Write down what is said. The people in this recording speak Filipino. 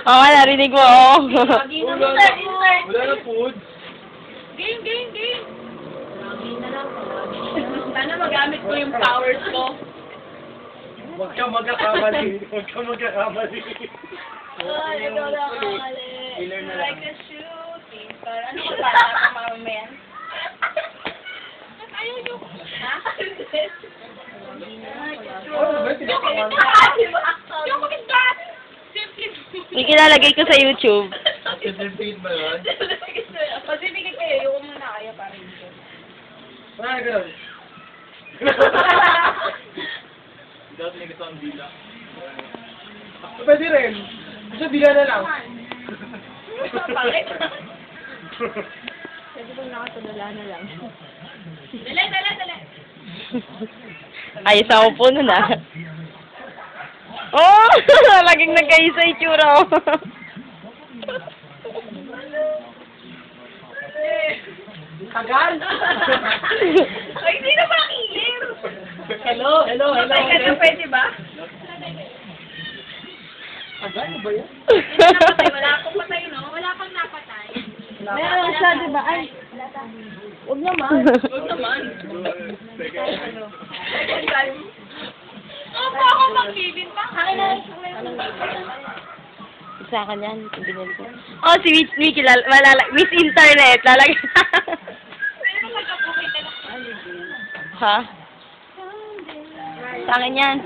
Oo, narinig mo, oh. Wala na food. Game. Sana magamit ko yung powers ko. Huwag ka magkakamali. Killer na lang. Like a shooting. Para ano ba para mamaya? Ayaw nyo. Ha? Yung bakit ba? Simply. May kilalagay ko sa YouTube. Repeat ba yun? Kasi bigay kayo, yung muna kayo para dito. Wala na gano'n. Dati na gusto ang dila. Pwede rin. Gusto dila na lang. Pangit. Pwede bang nakatulala na lang? Dali. Ayos ako po nun, ah. Oh! Laging nagkaisa itsura, oh. Kagal! Ay, hindi na makilir. Hello. Pwede ba? Kagal ba yan? Wala akong patay, no? Wala kang napatay. Meron siya, di ba? Ay, huwag naman. Huwag naman. Opo, ako mag-living pa. Isa ka niyan, binili ko. Oh, si Mickey, Miss Internet, lalagay. Pwede ba magkabukit na lang? Ha? Sa akin yan.